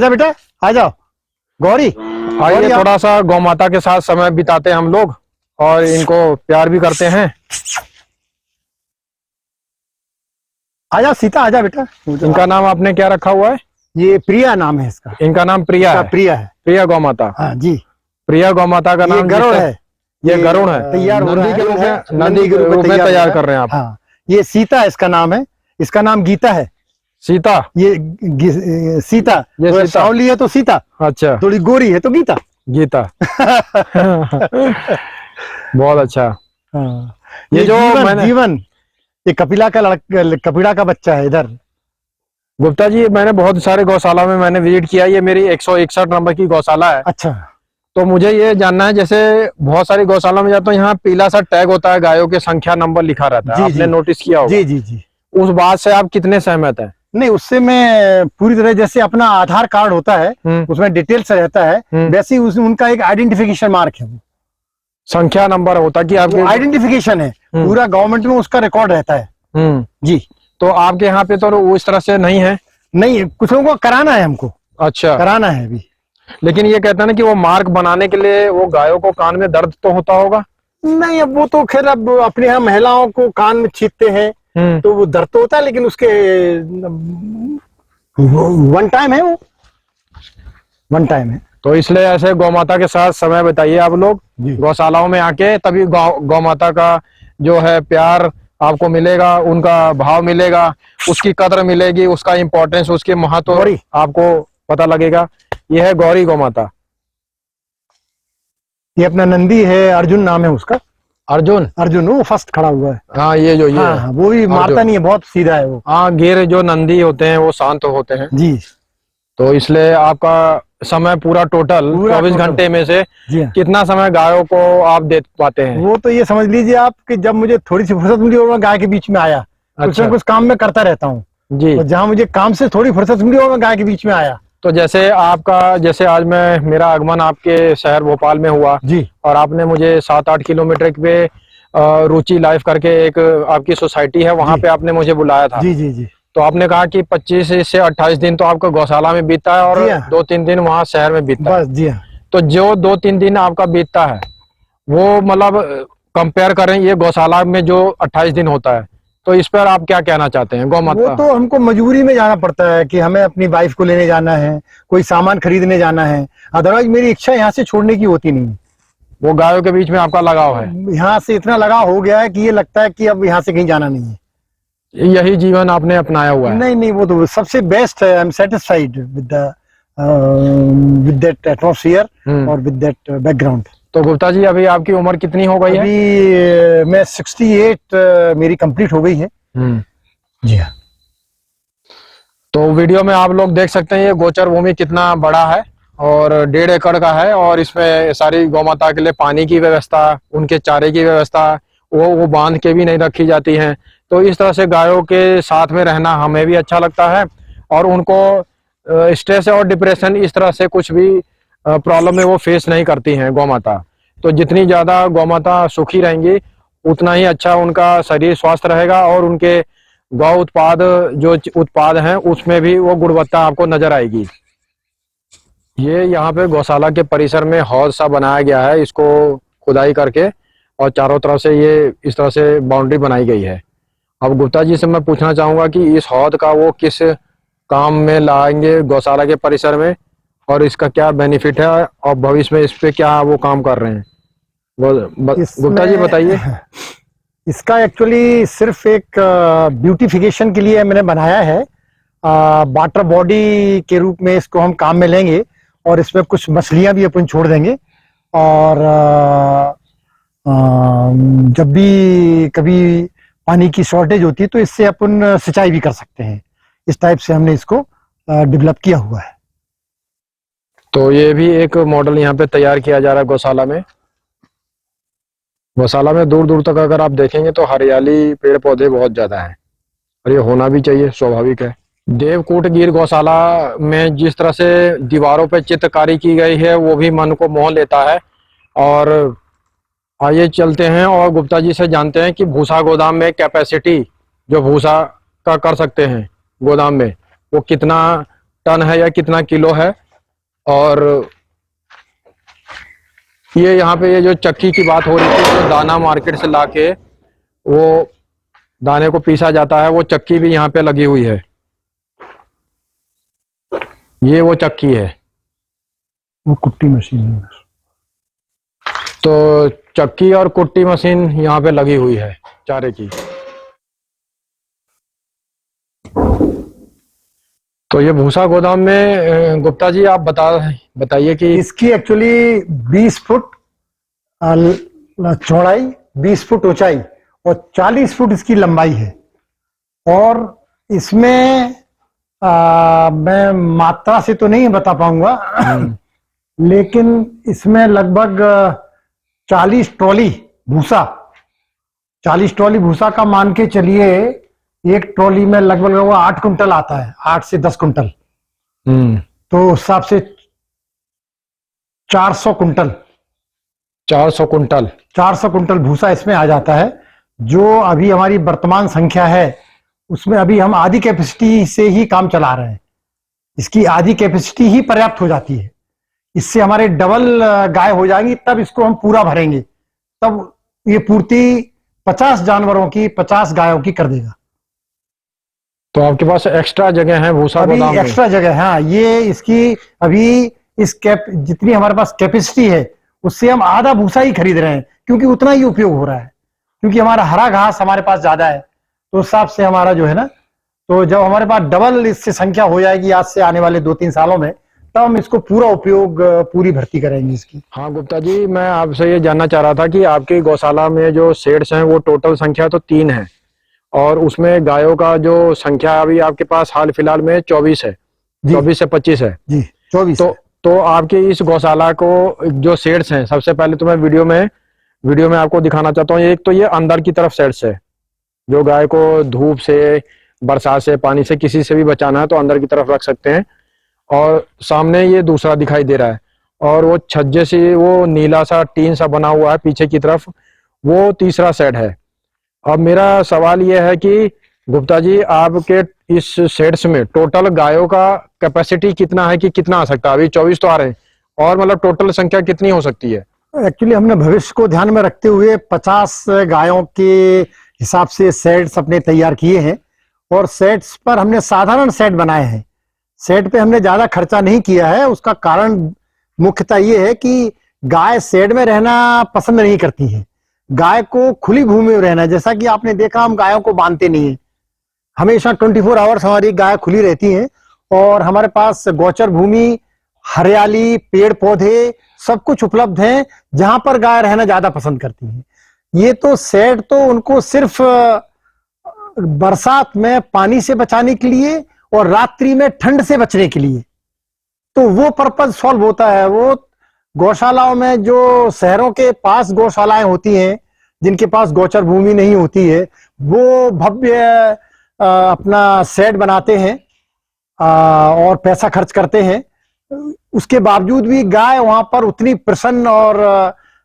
आजा बेटा, आ जाओ गौरी। आइए थोड़ा सा गौ माता के साथ समय बिताते हैं हम लोग और इनको प्यार भी करते हैं। आजा सीता, आजा बेटा। इनका नाम आपने क्या रखा हुआ है? ये प्रिया नाम है इसका। इनका नाम प्रिया है। प्रिया है। प्रिया गौ माता। हाँ जी। प्रिया गौ माता का नाम गरुड़ है। ये गरुड़ है। तैयार हो रहा है, नंदी के रूप में तैयार कर रहे हैं आप। हाँ, ये सीता इसका नाम है। इसका नाम गीता है। सीता, ये सीता, ये सावली है तो सीता, अच्छा, थोड़ी गोरी है तो गीता। गीता। बहुत अच्छा। हाँ। ये जो जीवन ये कपिला का बच्चा है इधर। गुप्ता जी, मैंने बहुत सारे गौशाला में मैंने विजिट किया। ये मेरी 161 नंबर की गौशाला है। अच्छा। तो मुझे ये जानना है, जैसे बहुत सारी गौशाला में जाता हूँ, यहाँ पीला सा टैग होता है, गायों के संख्या नंबर लिखा रहता है। आपने नोटिस किया होगा। जी जी जी। उस बात से आप कितने सहमत हैं? नहीं, उससे मैं पूरी तरह, जैसे अपना आधार कार्ड होता है उसमें डिटेल्स रहता है, वैसे ही उनका एक आइडेंटिफिकेशन मार्क है, वो संख्या नंबर होता है कि आपके आइडेंटिफिकेशन है। पूरा गवर्नमेंट में उसका रिकॉर्ड रहता है। जी। तो आपके यहाँ पे तो उस तरह से नहीं है? नहीं, कुछ लोगों को कराना है हमको। अच्छा, कराना है अभी। लेकिन ये कहते हैं ना कि वो मार्क बनाने के लिए वो गायों को कान में दर्द तो होता होगा? नहीं, अब वो तो खैर अब अपने यहाँ महिलाओं को कान में छींटते हैं तो वो दर्द तो होता है, लेकिन उसके वन टाइम है, वो वन टाइम है। तो इसलिए ऐसे गौ माता के साथ समय बिताइए आप लोग गौशालाओं में आके, तभी गौ माता का जो है प्यार आपको मिलेगा, उनका भाव मिलेगा, उसकी कदर मिलेगी, उसका इम्पोर्टेंस, उसके महत्व आपको पता लगेगा। यह है गौरी गौ माता। ये अपना नंदी है, अर्जुन नाम है उसका। अर्जुन, अर्जुन वो फर्स्ट खड़ा हुआ है। हाँ, ये जो ये हाँ, वो भी मारता नहीं है, बहुत सीधा है वो। हाँ, गिर जो नंदी होते हैं वो शांत होते हैं जी। तो इसलिए आपका समय पूरा टोटल 24 घंटे में से कितना समय गायों को आप दे पाते हैं? वो तो ये समझ लीजिए आप कि जब मुझे थोड़ी सी फुर्सत मिली और मैं गाय के बीच में आया, कुछ न कुछ काम में करता रहता हूँ जी। तो जहाँ मुझे काम से थोड़ी फुर्सत मिली और मैं गाय के बीच में आया। तो जैसे आज मेरा आगमन आपके शहर भोपाल में हुआ जी, और आपने मुझे 7-8 किलोमीटर पे रुचि लाइफ करके एक आपकी सोसाइटी है, वहां पे आपने मुझे बुलाया था। जी जी जी। तो आपने कहा कि 25 से 28 दिन तो आपका गौशाला में बीतता है और 2-3 दिन वहाँ शहर में बीतता है। जी हाँ। तो जो 2-3 दिन आपका बीतता है वो मतलब कंपेयर करें ये गौशाला में जो 28 दिन होता है, तो इस पर आप क्या कहना चाहते हैं? गौ माता, वो तो हमको मजबूरी में जाना पड़ता है कि हमें अपनी वाइफ को लेने जाना है, कोई सामान खरीदने जाना है, अदरवाइज मेरी इच्छा यहाँ से छोड़ने की होती नहीं। वो गायों के बीच में आपका लगाव है? यहाँ से इतना लगाव हो गया है कि ये लगता है कि अब यहाँ से कहीं जाना नहीं है। यही जीवन आपने अपनाया हुआ है? नहीं नहीं, वो तो सबसे बेस्ट है। I am satisfied with that atmosphere और विद दैट बैकग्राउंड। तो गुप्ता जी, अभी आपकी उम्र कितनी हो गई है? अभी मैं 68 मेरी कंप्लीट हो गई है। जी हाँ। तो वीडियो में आप लोग देख सकते हैं ये गोचर भूमि कितना बड़ा है और 1.5 एकड़ का है, और इसमें सारी गौ माता के लिए पानी की व्यवस्था, उनके चारे की व्यवस्था वो बांध के भी नहीं रखी जाती है। तो इस तरह से गायों के साथ में रहना हमें भी अच्छा लगता है, और उनको स्ट्रेस और डिप्रेशन इस तरह से कुछ भी प्रॉब्लम में वो फेस नहीं करती हैं गौ माता। तो जितनी ज्यादा गौ माता सुखी रहेंगी उतना ही अच्छा उनका शरीर स्वस्थ रहेगा, और उनके गौ उत्पाद जो उत्पाद हैं उसमें भी वो गुणवत्ता आपको नजर आएगी। ये यहाँ पे गौशाला के परिसर में हौज सा बनाया गया है, इसको खुदाई करके, और चारों तरफ से ये इस तरह से बाउंड्री बनाई गई है। अब गुप्ता जी से मैं पूछना चाहूंगा कि इस हौद का वो किस काम में लाएंगे गौशाला के परिसर में, और इसका क्या बेनिफिट है, और भविष्य में इस पे क्या वो काम कर रहे हैं? गुप्ता जी बताइए। इसका एक्चुअली सिर्फ एक ब्यूटिफिकेशन के लिए मैंने बनाया है। वाटर बॉडी के रूप में इसको हम काम में लेंगे, और इसमें कुछ मछलियां भी अपन छोड़ देंगे, और जब भी कभी पानी की शॉर्टेज होती है तो इससे अपन सिंचाई भी कर सकते हैं। इस टाइप से हमने इसको डेवलप किया हुआ है। तो ये भी एक मॉडल यहाँ पे तैयार किया जा रहा है गौशाला में। गौशाला में दूर दूर तक अगर आप देखेंगे तो हरियाली, पेड़ पौधे बहुत ज्यादा हैं, और ये होना भी चाहिए, स्वाभाविक है। देवकूट गिर गौशाला में जिस तरह से दीवारों पे चित्रकारी की गई है वो भी मन को मोह लेता है। और आइए चलते हैं और गुप्ता जी से जानते हैं कि भूसा गोदाम में कैपेसिटी जो भूसा का कर सकते हैं गोदाम में, वो कितना टन है या कितना किलो है। और ये यहाँ पे ये जो चक्की की बात हो रही थी, जो दाना मार्केट से लाके वो दाने को पीसा जाता है, वो चक्की भी यहाँ पे लगी हुई है। ये वो चक्की है, वो कुट्टी मशीन है। तो चक्की और कुट्टी मशीन यहाँ पे लगी हुई है चारे की। तो ये भूसा गोदाम में गुप्ता जी आप बताइए कि इसकी एक्चुअली 20 फुट चौड़ाई, 20 फुट ऊंचाई और 40 फुट इसकी लंबाई है। और इसमें मैं मात्रा से तो नहीं बता पाऊंगा, लेकिन इसमें लगभग 40 ट्रॉली भूसा, 40 ट्रॉली भूसा का मान के चलिए। एक ट्रॉली में लगभग 8 कुंटल आता है, 8 से 10 कुंटल। तो उस हिसाब से 400 कुंटल 400 कुंटल भूसा इसमें आ जाता है। जो अभी हमारी वर्तमान संख्या है उसमें अभी हम आधी कैपेसिटी से ही काम चला रहे हैं। इसकी आधी कैपेसिटी ही पर्याप्त हो जाती है। इससे हमारे डबल गाय हो जाएंगी, तब इसको हम पूरा भरेंगे, तब ये पूर्ति 50 जानवरों की, 50 गायों की कर देगा। तो आपके पास एक्स्ट्रा जगह है भूसा अभी गोदाम में? एक्स्ट्रा जगह है, हाँ। ये इसकी अभी इस जितनी हमारे पास कैपेसिटी है उससे हम आधा भूसा ही खरीद रहे हैं, क्योंकि उतना ही उपयोग हो रहा है। क्योंकि हमारा हरा घास हमारे पास ज्यादा है, तो उस हिसाब से हमारा जो है ना, तो जब हमारे पास डबल इससे संख्या हो जाएगी आज से आने वाले 2-3 सालों में, तब हम इसको पूरा उपयोग, पूरी भर्ती करेंगे इसकी। हाँ गुप्ता जी, मैं आपसे ये जानना चाह रहा था कि आपकी गौशाला में जो शेड्स हैं वो टोटल संख्या तो 3 है, और उसमें गायों का जो संख्या अभी आपके पास हाल फिलहाल में 24 है, 24 से 25 है जी, 24। तो आपके इस गौशाला को जो शेड्स हैं, सबसे पहले तो मैं वीडियो में आपको दिखाना चाहता हूँ। एक तो ये अंदर की तरफ शेड्स है, जो गाय को धूप से, बरसात से, पानी से, किसी से भी बचाना है तो अंदर की तरफ रख सकते हैं। और सामने ये दूसरा दिखाई दे रहा है, और वो छज्जे से वो नीला सा टीन सा बना हुआ है पीछे की तरफ, वो तीसरा शेड है। अब मेरा सवाल ये है कि गुप्ता जी, आपके इस शेड्स में टोटल गायों का कैपेसिटी कितना है, कि कितना आ सकता है? अभी 24 तो आ रहे हैं, और मतलब टोटल संख्या कितनी हो सकती है? एक्चुअली हमने भविष्य को ध्यान में रखते हुए 50 गायों के हिसाब से सेट्स अपने तैयार किए हैं, और सेट्स पर हमने साधारण सेट बनाए हैं। सेट पे हमने ज्यादा खर्चा नहीं किया है। उसका कारण मुख्यतः ये है कि गाय शेड में रहना पसंद नहीं करती है। गाय को खुली भूमि में रहना, जैसा कि आपने देखा, हम गायों को बांधते नहीं है, हमेशा 24 आवर्स हमारी गाय खुली रहती हैं। और हमारे पास गोचर भूमि, हरियाली, पेड़ पौधे सब कुछ उपलब्ध है, जहां पर गाय रहना ज्यादा पसंद करती है। ये तो शेड तो उनको सिर्फ बरसात में पानी से बचाने के लिए और रात्रि में ठंड से बचने के लिए, तो वो पर्पज सॉल्व होता है। वो गौशालाओं में, जो शहरों के पास गौशालाएं होती हैं, जिनके पास गोचर भूमि नहीं होती है, वो भव्य अपना शेड बनाते हैं और पैसा खर्च करते हैं। उसके बावजूद भी गाय वहां पर उतनी प्रसन्न और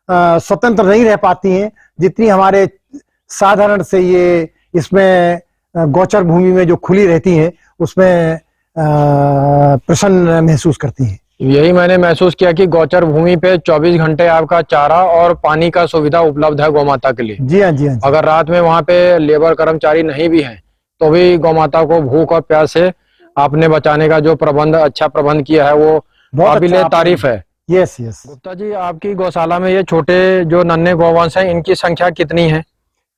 स्वतंत्र नहीं रह पाती हैं, जितनी हमारे साधारण से ये इसमें गोचर भूमि में जो खुली रहती हैं उसमें प्रसन्न महसूस करती हैं। यही मैंने महसूस किया कि गोचर भूमि पे 24 घंटे आपका चारा और पानी का सुविधा उपलब्ध है गौमाता के लिए। जी हाँ, जी हाँ। अगर रात में वहां पे लेबर कर्मचारी नहीं भी हैं, तो भी गौमाता को भूख और प्यास से आपने बचाने का जो अच्छा प्रबंध किया है, वो काबिले तारीफ है। Yes yes. गुप्ता जी, आपकी गौशाला में ये छोटे जो नन्हे गौवंश हैं, इनकी संख्या कितनी है?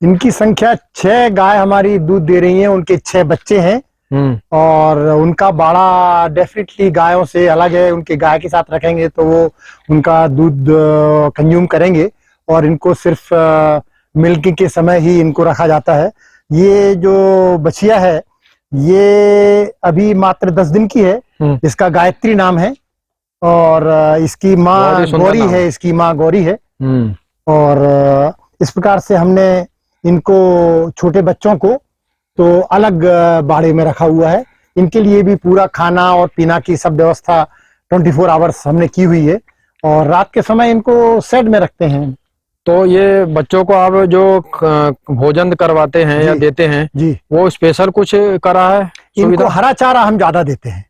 इनकी संख्या 6 गाय हमारी दूध दे रही हैं, उनके 6 बच्चे हैं, और उनका बाड़ा डेफिनेटली गायों से अलग है। उनके गाय के साथ रखेंगे तो वो उनका दूध कंज्यूम करेंगे, और इनको सिर्फ मिल्किंग के समय ही इनको रखा जाता है। ये जो बछिया है, ये अभी मात्र 10 दिन की है। इसका गायत्री नाम है, और इसकी माँ गौरी है, इसकी माँ गौरी है। और इस प्रकार से हमने इनको, छोटे बच्चों को तो अलग बाड़े में रखा हुआ है। इनके लिए भी पूरा खाना और पीना की सब व्यवस्था 24 आवर्स हमने की हुई है, और रात के समय इनको शेड में रखते हैं। तो ये बच्चों को आप जो भोजन करवाते हैं या देते हैं जी, वो स्पेशल कुछ करा है? इनको हरा चारा हम ज्यादा देते हैं,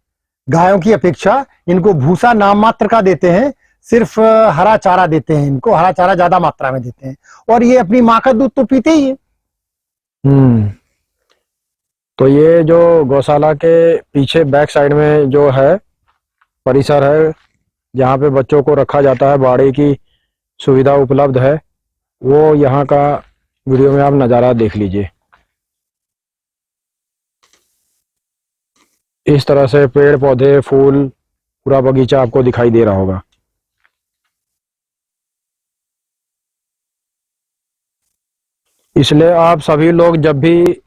गायों की अपेक्षा इनको भूसा नाम मात्र का देते हैं, सिर्फ हरा चारा देते हैं, इनको हरा चारा ज्यादा मात्रा में देते हैं, और ये अपनी माँ का दूध तो पीते ही है। तो ये जो गौशाला के पीछे बैक साइड में जो है परिसर है जहाँ पे बच्चों को रखा जाता है, बाड़ी की सुविधा उपलब्ध है, वो यहाँ का वीडियो में आप नज़ारा देख लीजिए। इस तरह से पेड़ पौधे फूल पूरा बगीचा आपको दिखाई दे रहा होगा। इसलिए आप सभी लोग जब भी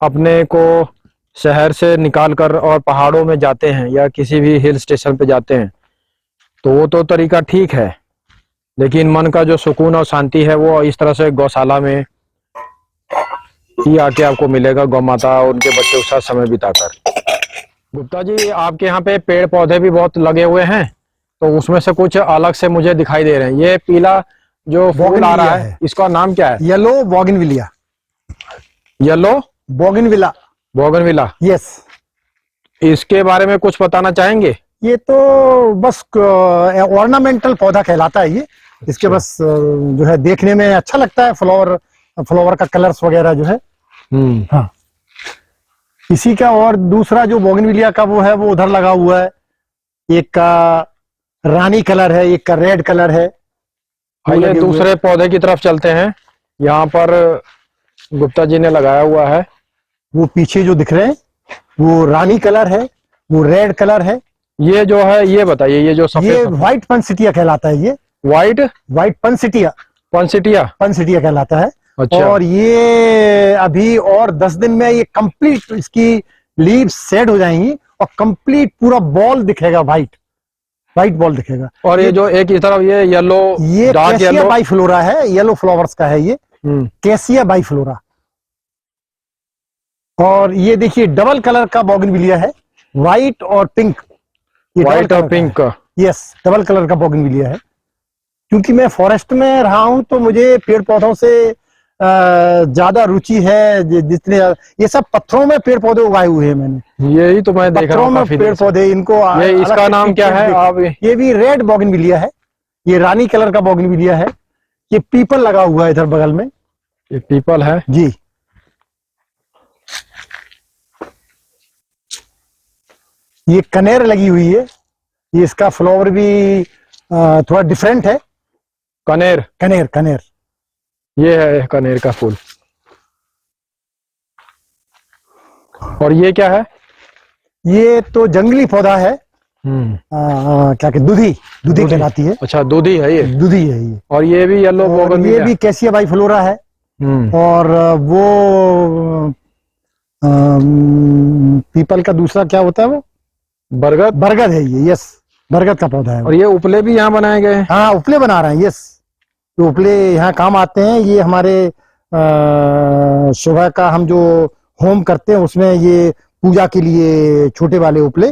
अपने को शहर से निकाल कर और पहाड़ों में जाते हैं या किसी भी हिल स्टेशन पे जाते हैं तो वो तो तरीका ठीक है, लेकिन मन का जो सुकून और शांति है वो इस तरह से गौशाला में ही आके आपको मिलेगा, गौ माता और उनके बच्चों के साथ समय बिताकर। गुप्ता जी, आपके यहाँ पे पेड़ पौधे भी बहुत लगे हुए हैं, तो उसमें से कुछ अलग से मुझे दिखाई दे रहे हैं। ये पीला जो फूल आ रहा है इसका नाम क्या है? Yellow bougainvillea. Yellow bougainvillea. Bougainvillea, yes. इसके बारे में कुछ बताना चाहेंगे? ये तो बस ऑर्नामेंटल पौधा कहलाता है ये। इसके बस जो है देखने में अच्छा लगता है, फ्लावर का कलर्स वगैरह जो है। हाँ, इसी का और दूसरा जो बोगनविलिया का वो है वो उधर लगा हुआ है। एक का रानी कलर है, एक का रेड कलर है। आइए दूसरे पौधे की तरफ चलते हैं। यहाँ पर गुप्ता जी ने लगाया हुआ है, वो पीछे जो दिख रहे हैं वो रानी कलर है, वो रेड कलर है। ये जो है ये बताइए, ये जो सफेद ये व्हाइट पंसिटिया कहलाता है। ये व्हाइट पंसिटिया पंसिटिया कहलाता है। अच्छा। और ये अभी और 10 दिन में ये कंप्लीट इसकी लीव्स सेट हो जाएंगी और कंप्लीट पूरा बॉल दिखेगा, व्हाइट बॉल दिखेगा। और ये जो एक इस तरफ ये येलो, ये कैसिया बाइफ्लोरा है, येलो फ्लावर्स का है ये, कैसिया बाइफ्लोरा। और ये देखिए डबल कलर का बोगनविलिया है, व्हाइट और पिंक। व्हाइट और पिंक, यस, डबल कलर का बोगनविलिया है। क्योंकि मैं फॉरेस्ट में रहा हूं तो मुझे पेड़ पौधों से ज्यादा रुचि है। जितने ये सब पत्थरों में पेड़ पौधे उगाए हुए हैं मैंने, यही तो मैं देख रहा हूं काफी पेड़ पौधे। इनको ये इसका नाम क्या है आप? ये भी रेड बोगनविलिया है, ये रानी कलर का बोगनविलिया है। ये पीपल लगा हुआ है इधर बगल में, ये पीपल है जी। ये कनेर लगी हुई है, ये इसका फ्लावर भी थोड़ा डिफरेंट है। कनेर ये है कनेर का फूल। और ये क्या है? ये तो जंगली पौधा है, क्या कहते, दूधी कहलाती है। अच्छा, दूधी है ये? दूधी है ये। और ये भी येलो बोगनविलिया, ये भी कैसिया बाइफ्लोरा है। और वो पीपल का दूसरा क्या होता है वो? बरगद है ये, यस, बरगद का पौधा है। और ये उपले भी यहाँ बनाए गए हैं? हाँ, उपले बना रहे हैं, यस। तो उपले यहाँ काम आते हैं। ये हमारे सुबह का हम जो होम करते हैं उसमें ये पूजा के लिए छोटे वाले उपले,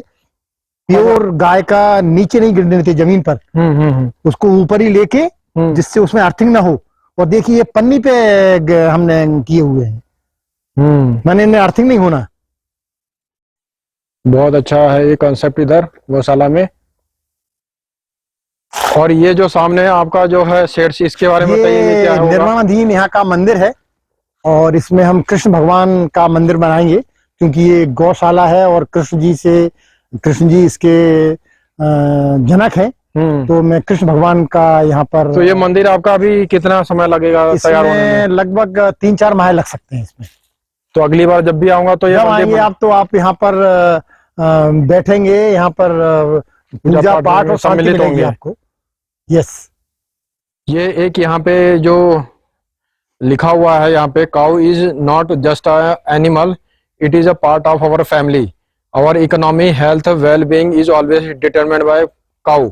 प्योर गाय का नीचे नहीं गिरने देते जमीन पर, उसको ऊपर ही लेके, जिससे उसमें अर्थिंग ना हो। और देखिए ये पन्नी पे हमने किए हुए हैं, मैंने इन्हें अर्थिंग नहीं होना। बहुत अच्छा है ये कॉन्सेप्ट इधर गौशाला में। और ये जो सामने आपका जो है शेड्स, इसके बारे में बताइए, ये क्या होगा? निर्माणाधीन यहाँ का मंदिर है और इसमें हम कृष्ण भगवान का मंदिर बनाएंगे, क्योंकि ये गौशाला है और कृष्ण जी इसके जनक हैं। तो मैं कृष्ण भगवान का यहाँ पर। तो ये मंदिर आपका अभी कितना समय लगेगा तैयार होने में? लगभग 3-4 माह लग सकते हैं इसमें। तो अगली बार जब भी आऊंगा तो ये आएंगे आप तो आप यहाँ पर बैठेंगे, यहाँ पर पूजा पाठ और शांति मिलेगी आपको। यस। ये एक यहाँ पे जो लिखा हुआ है यहाँ पे, cow is not just a animal, it is a part of our family, our economy, health, well being is always determined by cow.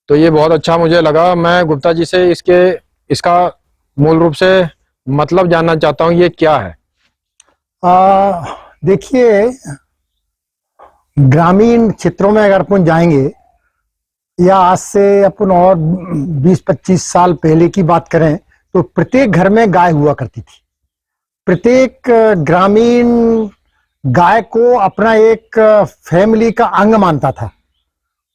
तो ये बहुत अच्छा मुझे लगा। मैं गुप्ता जी से इसका मूल रूप से मतलब जानना चाहता हूँ, ये क्या है? देखिए, ग्रामीण क्षेत्रों में अगर अपन जाएंगे या आज से अपन और 20-25 साल पहले की बात करें तो प्रत्येक घर में गाय हुआ करती थी। प्रत्येक ग्रामीण गाय को अपना एक फैमिली का अंग मानता था,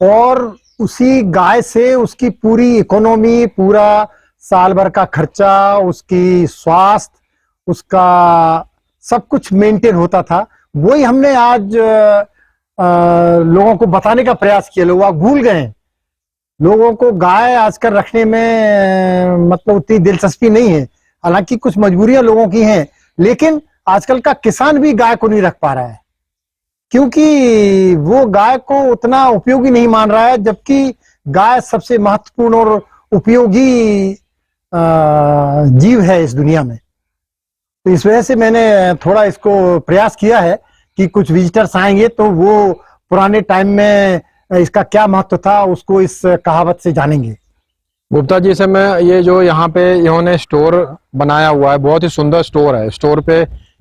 और उसी गाय से उसकी पूरी इकोनॉमी, पूरा साल भर का खर्चा, उसकी स्वास्थ्य, उसका सब कुछ मेंटेन होता था। वही हमने आज लोगों को बताने का प्रयास किया। लोग भूल गए हैं। लोगों को गाय आजकल रखने में मतलब उतनी दिलचस्पी नहीं है। हालांकि कुछ मजबूरियां लोगों की हैं, लेकिन आजकल का किसान भी गाय को नहीं रख पा रहा है, क्योंकि वो गाय को उतना उपयोगी नहीं मान रहा है, जबकि गाय सबसे महत्वपूर्ण और उपयोगी जीव है इस दुनिया में। तो इस वजह से मैंने थोड़ा इसको प्रयास किया है कि कुछ विजिटर्स आएंगे तो वो पुराने टाइम में इसका क्या महत्व था उसको इस कहावत से जानेंगे। गुप्ता जी से मैं ये जो यहाँ पे इन्होंने स्टोर बनाया हुआ है, बहुत ही सुंदर स्टोर है। स्टोर पे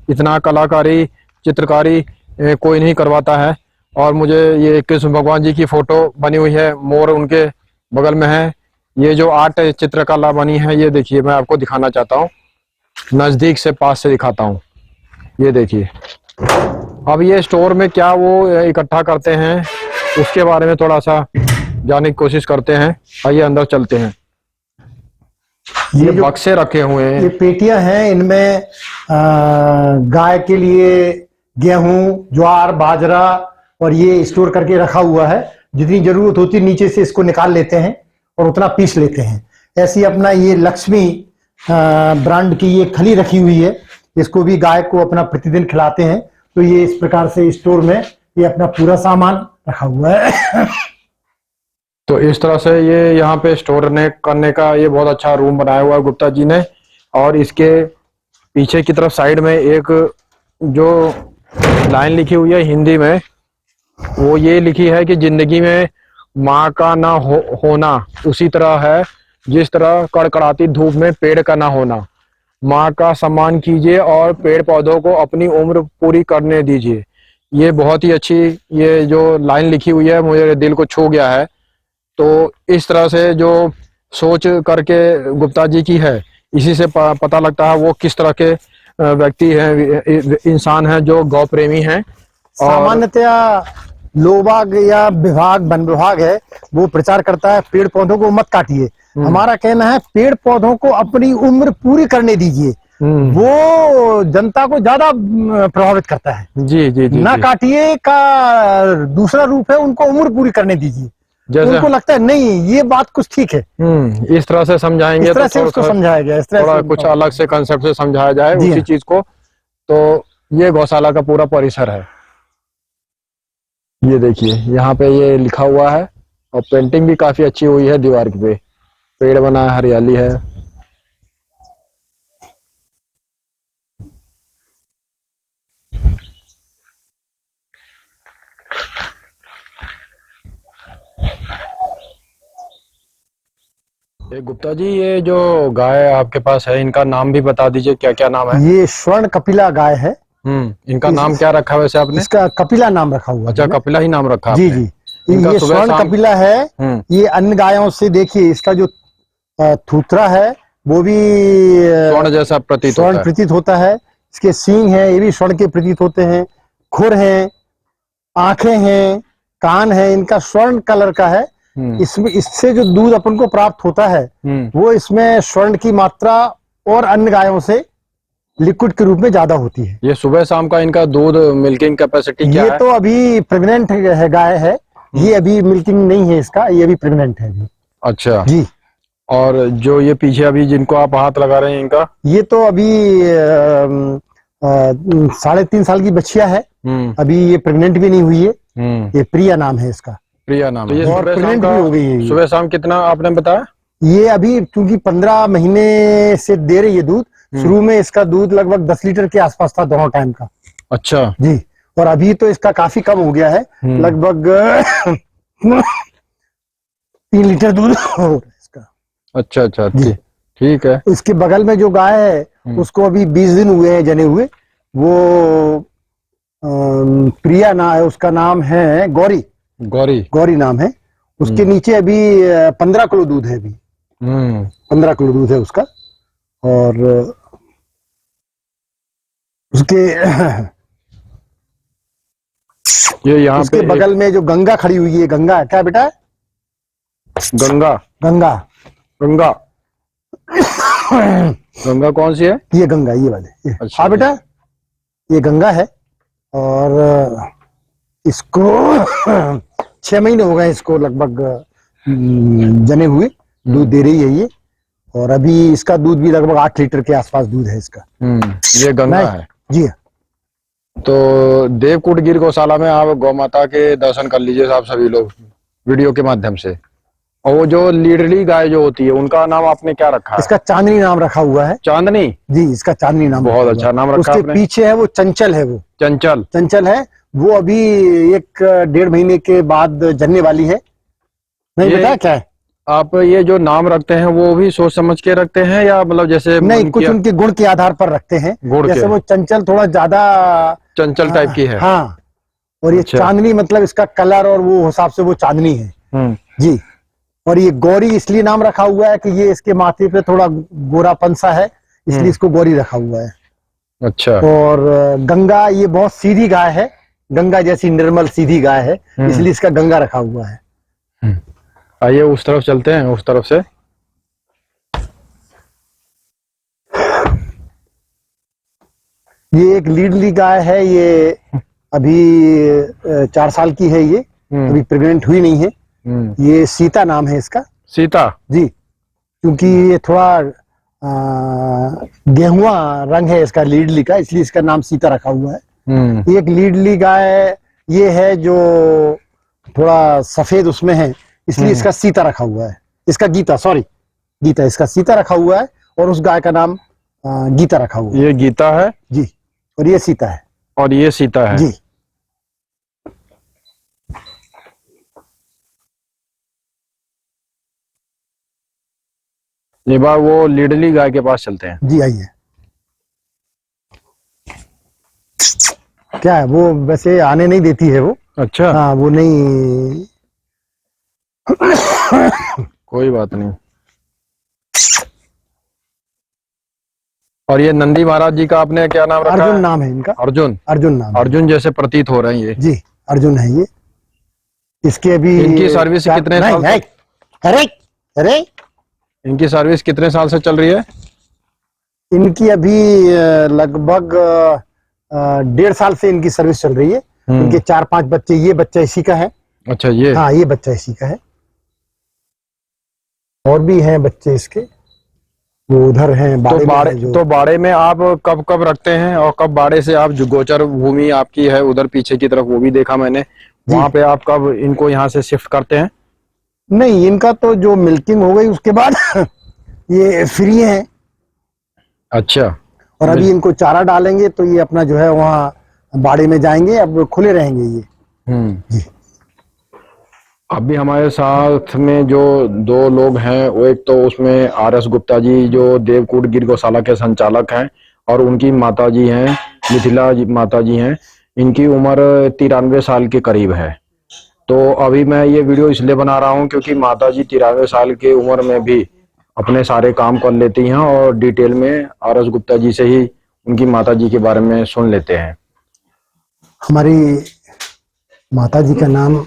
इतना कलाकारी, चित्रकारी कोई नहीं करवाता है। और मुझे ये कृष्ण भगवान जी की फोटो बनी हुई है, मोर उनके बगल में है। ये जो आर्ट चित्रकला बनी है, ये देखिए, मैं आपको दिखाना चाहता हूँ, नजदीक से पास से दिखाता हूँ। ये देखिए, अब ये स्टोर में क्या वो इकट्ठा करते हैं उसके बारे में थोड़ा सा जानने की कोशिश करते हैं। आइए अंदर चलते हैं। ये जो बक्से रखे हुए ये हैं। पेटियां हैं, इनमें गाय के लिए गेहूं, ज्वार, बाजरा और ये स्टोर करके रखा हुआ है। जितनी जरूरत होती है नीचे से इसको निकाल लेते हैं और उतना पीस लेते हैं। ऐसी अपना ये लक्ष्मी ब्रांड की ये खली रखी हुई है, इसको भी गाय को अपना प्रतिदिन खिलाते हैं। तो ये इस प्रकार से स्टोर में ये अपना पूरा सामान रखा हुआ है। तो इस तरह से ये यहाँ पे स्टोर करने का ये बहुत अच्छा रूम बनाया हुआ है गुप्ता जी ने। और इसके पीछे की तरफ साइड में एक जो लाइन लिखी हुई है हिंदी में, वो ये लिखी है कि जिंदगी में माँ का ना होना उसी तरह है जिस तरह कड़कड़ाती धूप में पेड़ का ना होना। माँ का सम्मान कीजिए और पेड़ पौधों को अपनी उम्र पूरी करने दीजिए। ये बहुत ही अच्छी ये जो लाइन लिखी हुई है, मुझे दिल को छू गया है। तो इस तरह से जो सोच करके गुप्ता जी की है, इसी से पता लगता है वो किस तरह के व्यक्ति हैं, इंसान हैं जो गौ प्रेमी हैं। और सामान्यतया लोबाग या विभाग, वन विभाग है, वो प्रचार करता है पेड़ पौधों को मत काटिए। हमारा कहना है पेड़ पौधों को अपनी उम्र पूरी करने दीजिए। वो जनता को ज्यादा प्रभावित करता है। जी जी जी ना जी। काटिए का दूसरा रूप है, उनको उम्र पूरी करने दीजिए। जैसे उनको लगता है नहीं ये बात कुछ ठीक है, इस तरह से समझाएंगे इस तरह तो से उसको समझाया गया, इस तरह थोड़ा से कुछ अलग से कंसेप्ट से समझाया जाए जी उसी हाँ। चीज को। तो ये गौशाला का पूरा परिसर है। ये देखिए, यहाँ पे ये लिखा हुआ है और पेंटिंग भी काफी अच्छी हुई है दीवार पे। पेड़ बना है, हरियाली है। ये गुप्ता जी, ये जो गाय आपके पास है, इनका नाम भी बता दीजिए, क्या क्या नाम है? ये स्वर्ण कपिला गाय है। इनका नाम क्या रखा है वैसे आपने? इसका कपिला नाम रखा हुआ है। अच्छा, कपिला ही नाम रखा जी आपने। जी। इनका ये सुबह स्वर्ण शाम कपिला है। ये अन्य गायों से देखिए इसका जो थूथरा है वो भी स्वर्ण जैसा प्रतीत स्वर्ण होता है। प्रतीत होता है। इसके सींग हैं, ये भी स्वर्ण के प्रतीत होते हैं। खुर हैं, आंखें हैं, कान है, इनका स्वर्ण कलर का है। इसमें इससे जो दूध अपन को प्राप्त होता है वो इसमें स्वर्ण की मात्रा और अन्य गायों से लिक्विड के रूप में ज्यादा होती है। ये सुबह शाम का इनका दूध मिल्किंग कैपेसिटी क्या ये है? तो अभी प्रेग्नेंट है, गाय है। ये अभी मिल्किंग नहीं है इसका, ये अभी प्रेग्नेंट है अभी। अच्छा। जी। और जो ये पीछे अभी जिनको आप हाथ लगा रहे हैं, इनका? ये तो अभी 3.5 साल की बच्चिया है। अभी ये प्रेग्नेंट भी नहीं हुई है। ये प्रिया नाम है इसका। प्रिया नाम है। और सुबह शाम प्रेग्नेंट का भी हो गई है ये। सुबह शाम कितना आपने बताया? ये अभी क्योंकि 15 महीने से दे रही है दूध। शुरू में इसका दूध लगभग 10 लीटर के आसपास था दोनों टाइम का। अच्छा जी। और अभी तो इसका काफी कम हो गया है, लगभग 3 लीटर दूध हो रहा है इसका। अच्छा अच्छा, ठीक है। इसके बगल में जो गाय है उसको अभी 20 दिन हुए हैं जने हुए। वो प्रिया ना है, उसका नाम है गौरी। गौरी। गौरी नाम है उसके। नीचे अभी 15 किलो दूध है। अभी 15 किलो दूध है उसका। और उसके ये यहाँ उसके पे बगल में जो गंगा खड़ी हुई है, गंगा क्या बेटा? गंगा गंगा। गंगा गंगा कौन सी है? ये गंगा, ये वाले ये। अच्छा, हाँ बेटा, ये गंगा है। और इसको 6 महीने हो गए इसको लगभग जने हुए, दूध दे रही है ये। और अभी इसका दूध भी लगभग 8 लीटर के आसपास दूध है इसका। ये गंगा है। जी। तो देवकूट गिर गौशाला में आप गौ माता के दर्शन कर लीजिए आप सभी लोग वीडियो के माध्यम से। और वो जो लीडली गाय जो होती है उनका नाम आपने क्या रखा है? इसका चांदनी नाम रखा हुआ है। चांदनी? जी, इसका चांदनी नाम बहुत अच्छा नाम रखा उसके आपने। पीछे है वो चंचल है, वो चंचल। चंचल है। वो अभी 1-1.5 महीने के बाद जनने वाली है। नहीं बेटा, क्या है? आप ये जो नाम रखते हैं वो भी सोच समझ के रखते हैं या मतलब जैसे नहीं, कुछ उनके गुण के आधार पर रखते हैं। जैसे वो चंचल थोड़ा ज्यादा चंचल टाइप की है। हाँ। और ये अच्छा। चांदनी मतलब इसका कलर और वो हिसाब से वो चांदनी है। जी। और ये गौरी इसलिए नाम रखा हुआ है कि ये इसके माथे पे थोड़ा गोरापन सा है, इसलिए इसको गौरी रखा हुआ है। अच्छा। और गंगा, ये बहुत सीधी गाय है, गंगा जैसी निर्मल सीधी गाय है, इसलिए इसका गंगा रखा हुआ है। आइए उस तरफ चलते हैं, उस तरफ से। ये एक लीडली गाय है, ये अभी 4 साल की है ये, अभी प्रेग्नेंट हुई नहीं है। ये सीता नाम है इसका। सीता? जी। क्योंकि ये थोड़ा गेहुआ रंग है इसका लीडली का, इसलिए इसका नाम सीता रखा हुआ है। एक लीडली गाय ये है जो थोड़ा सफेद उसमें है, इसलिए इसका सीता रखा हुआ है। इसका गीता, सॉरी गीता, इसका सीता रखा हुआ है। और उस गाय का नाम गीता रखा हुआ है। ये गीता है जी, और ये सीता है। और ये सीता है। जी। ये बार वो लीडली गाय के पास चलते हैं। जी आइए। क्या है, वो वैसे आने नहीं देती है वो। अच्छा। हाँ, वो नहीं। कोई बात नहीं। और ये नंदी महाराज जी का आपने क्या नाम रखा? अर्जुन नाम है इनका। अर्जुन? अर्जुन नाम। अर्जुन जैसे प्रतीत हो रहे हैं ये। जी, अर्जुन है ये। इसके अभी इनकी सर्विस कितने साल से? अरे अरे, इनकी सर्विस कितने साल से चल रही है? इनकी अभी लगभग 1.5 साल से इनकी सर्विस चल रही है। इनके 4-5 बच्चे, ये बच्चा इसी का है। अच्छा, ये? हाँ, ये बच्चा इसी का है। और भी हैं बच्चे इसके, वो उधर हैं बाड़े में। तो बाड़े में आप कब कब रखते हैं और कब बाड़े से आप जो गोचर भूमि आपकी है उधर पीछे की तरफ, वो भी देखा मैंने, वहां पे आप कब इनको यहाँ से शिफ्ट करते हैं? नहीं, इनका तो जो मिल्किंग हो गई उसके बाद ये फ्री है। अच्छा। और अभी इनको चारा डालेंगे तो ये अपना जो है वहाँ बाड़े में जाएंगे, अब खुले रहेंगे ये। जी। अभी हमारे साथ में जो 2 लोग हैं, वो एक तो उसमें RS गुप्ता जी जो देवकूट गिर गौशाला के संचालक हैं, और उनकी माता जी हैं मिथिला माता जी हैं। इनकी उम्र 93 साल के करीब है। तो अभी मैं ये वीडियो इसलिए बना रहा हूँ क्योंकि माता जी 93 साल की उम्र में भी अपने सारे काम कर लेती हैं, और डिटेल में RS गुप्ता जी से ही उनकी माता जी के बारे में सुन लेते हैं। हमारी माता जी का नाम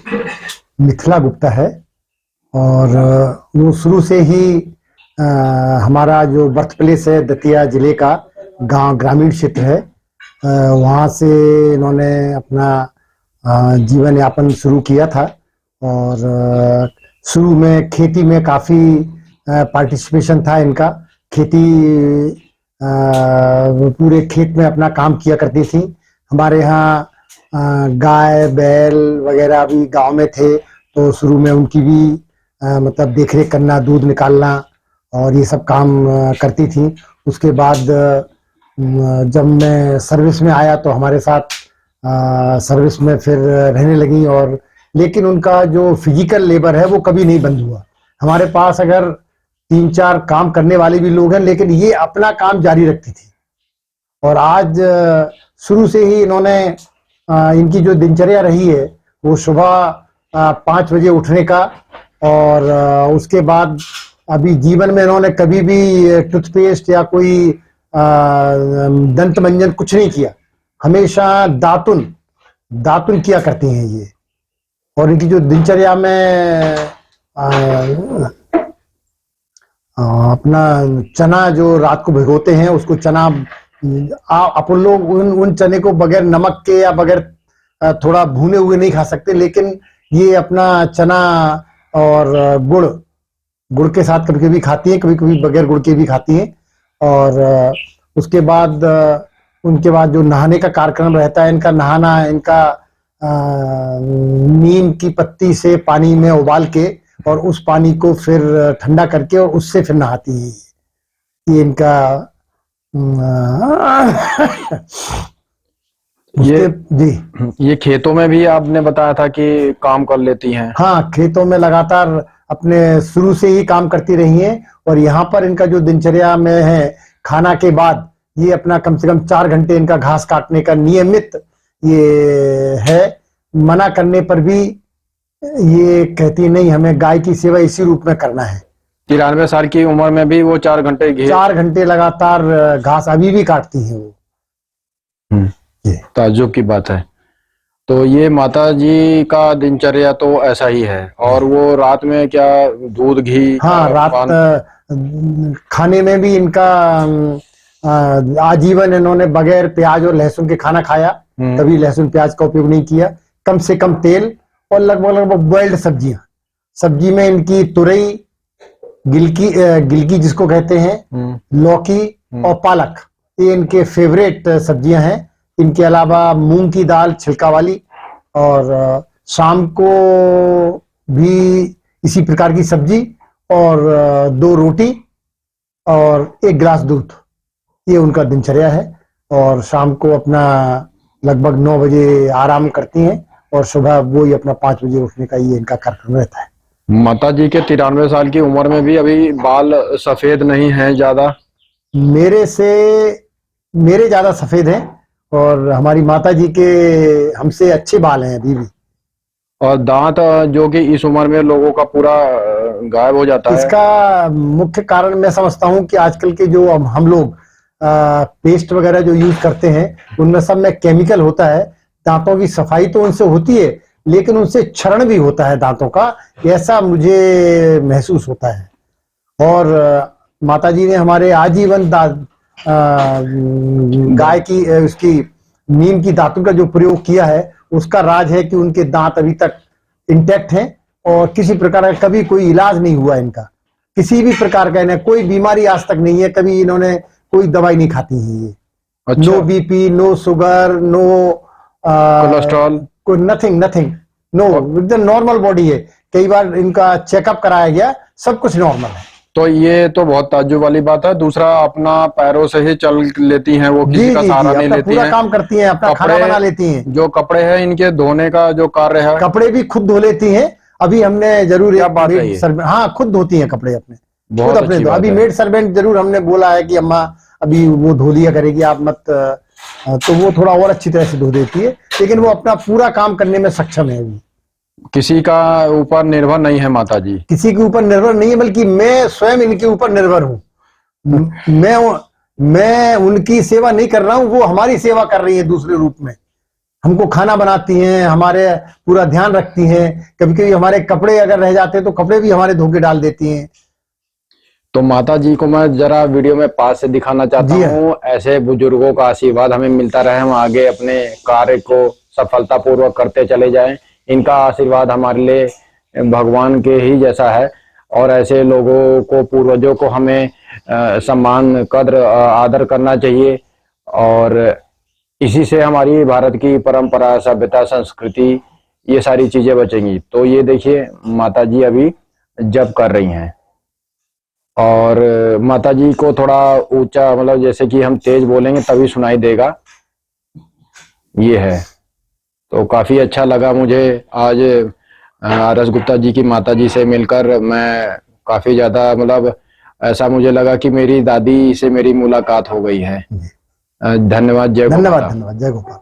मिथिला गुप्ता है, और वो शुरू से ही हमारा जो बर्थ प्लेस है दतिया जिले का गांव, ग्रामीण क्षेत्र है, वहाँ से इन्होंने अपना जीवन यापन शुरू किया था। और शुरू में खेती में काफ़ी पार्टिसिपेशन था इनका। खेती पूरे खेत में अपना काम किया करती थी। हमारे यहाँ गाय बैल वगैरह भी गांव में थे, तो शुरू में उनकी भी मतलब देखरेख करना, दूध निकालना और ये सब काम करती थी। उसके बाद जब मैं सर्विस में आया तो हमारे साथ सर्विस में फिर रहने लगी। और लेकिन उनका जो फिजिकल लेबर है वो कभी नहीं बंद हुआ। हमारे पास अगर 3-4 काम करने वाले भी लोग हैं, लेकिन ये अपना काम जारी रखती थी। और आज शुरू से ही इन्होंने इनकी जो दिनचर्या रही है वो सुबह 5 बजे उठने का, और उसके बाद अभी जीवन में इन्होंने कभी भी टूथपेस्ट या कोई दंत मंजन कुछ नहीं किया। हमेशा दातुन दातुन किया करती हैं ये। और इनकी जो दिनचर्या में अपना चना जो रात को भिगोते हैं, उसको चना अपन लोग उन चने को बगैर नमक के या बगैर थोड़ा भुने हुए नहीं खा सकते, लेकिन ये अपना चना और गुड़ के साथ कभी कभी खाती हैं, कभी कभी बगैर गुड़ के भी खाती हैं। और उसके बाद उनके बाद जो नहाने का कार्यक्रम रहता है, इनका नहाना, इनका नीम की पत्ती से पानी में उबाल के और उस पानी को फिर ठंडा करके और उससे फिर नहाती है। ये इनका ये खेतों में भी आपने बताया था कि काम कर लेती हैं। हाँ, खेतों में लगातार अपने शुरू से ही काम करती रही हैं। और यहाँ पर इनका जो दिनचर्या में है, खाना के बाद ये अपना कम से कम 4 घंटे इनका घास काटने का नियमित ये है। मना करने पर भी ये कहती नहीं, हमें गाय की सेवा इसी रूप में करना है। 93 साल की उम्र में भी वो 4 घंटे लगातार घास अभी भी काटती है वो। ताज्जुब की बात है। तो ये माता जी का दिनचर्या तो ऐसा ही है। और वो रात में क्या दूध घी? हाँ, रात खाने में भी इनका आजीवन इन्होंने बगैर प्याज और लहसुन के खाना खाया, कभी लहसुन प्याज का उपयोग नहीं किया। कम से कम तेल और लगभग बॉइल्ड सब्जियां। सब्जी में इनकी तुरई, गिलकी जिसको कहते हैं, लौकी और पालक, ये इनके फेवरेट सब्जियां हैं। इनके अलावा मूंग की दाल छिलका वाली, और शाम को भी इसी प्रकार की सब्जी और 2 रोटी और 1 गिलास दूध, ये उनका दिनचर्या है। और शाम को अपना लगभग 9 बजे आराम करती हैं और सुबह वो ही अपना 5 बजे उठने का ये इनका कार्यक्रम रहता है। माता जी के 93 साल की उम्र में भी अभी बाल सफेद नहीं है ज्यादा? मेरे ज्यादा सफेद हैं और हमारी माता जी के हमसे अच्छे बाल हैं अभी भी। और दांत जो कि इस उम्र में लोगों का पूरा गायब हो जाता है, इसका मुख्य कारण मैं समझता हूं कि आजकल के जो हम लोग पेस्ट वगैरह जो यूज करते हैं, उनमें सब में केमिकल होता है। दांतों की सफाई तो उनसे होती है, लेकिन उनसे क्षरण भी होता है दांतों का, ऐसा मुझे महसूस होता है। और माता जी ने हमारे आजीवन गाय की उसकी नीम की दातुन का जो प्रयोग किया है, उसका राज है कि उनके दांत अभी तक इंटैक्ट हैं और किसी प्रकार का कभी कोई इलाज नहीं हुआ इनका। किसी भी प्रकार का इन्हें कोई बीमारी आज तक नहीं है, कभी इन्होंने कोई दवाई नहीं खाती है ये। अच्छा। No BP, no sugar, no cholesterol, कोई नथिंग, नो, एकदम नॉर्मल बॉडी है। कई बार इनका चेकअप कराया गया, सब कुछ नॉर्मल है। तो ये तो बहुत ताज्जुब वाली बात है। दूसरा, अपना पैरों से ही चल लेती हैं, वो किसी का सहारा नहीं लेती पूरा हैं, काम करती हैं, अपना खाना बना लेती हैं। जो कपड़े हैं इनके धोने का जो कार्य है, कपड़े भी खुद धो लेती हैं। अभी हमने जरूर क्या बात है ये? हाँ, खुद धोती हैं कपड़े अपने, बहुत खुद अपने। अच्छी बात अभी है। मेड सर्वेंट जरूर हमने बोला है कि अम्मा अभी वो धो लिया करेगी, आप मत, तो वो थोड़ा और अच्छी तरह से धो देती है, लेकिन वो अपना पूरा काम करने में सक्षम है। अभी किसी का ऊपर निर्भर नहीं है माता जी? किसी के ऊपर निर्भर नहीं है, बल्कि मैं स्वयं इनके ऊपर निर्भर हूँ। मैं उनकी सेवा नहीं कर रहा हूँ, वो हमारी सेवा कर रही है दूसरे रूप में। हमको खाना बनाती हैं, हमारे पूरा ध्यान रखती हैं। कभी कभी हमारे कपड़े अगर रह जाते हैं तो कपड़े भी हमारे धो के डाल देती हैं। तो माता जी को मैं जरा वीडियो में पास से दिखाना चाहता हूँ। ऐसे बुजुर्गों का आशीर्वाद हमें मिलता रहे, हम आगे अपने कार्य को सफलतापूर्वक करते चले जाएं। इनका आशीर्वाद हमारे लिए भगवान के ही जैसा है। और ऐसे लोगों को, पूर्वजों को हमें सम्मान, कद्र, आदर करना चाहिए। और इसी से हमारी भारत की परंपरा, सभ्यता, संस्कृति, ये सारी चीजें बचेंगी। तो ये देखिए माता जी अभी जप कर रही हैं। और माता जी को थोड़ा ऊंचा, मतलब जैसे कि हम तेज बोलेंगे तभी सुनाई देगा, ये है। तो काफी अच्छा लगा मुझे आज आर एस गुप्ता जी की माता जी से मिलकर। मैं काफी ज्यादा, मतलब ऐसा मुझे लगा कि मेरी दादी से मेरी मुलाकात हो गई है। धन्यवाद। जय गोपाल। धन्यवाद। जय गोपाल।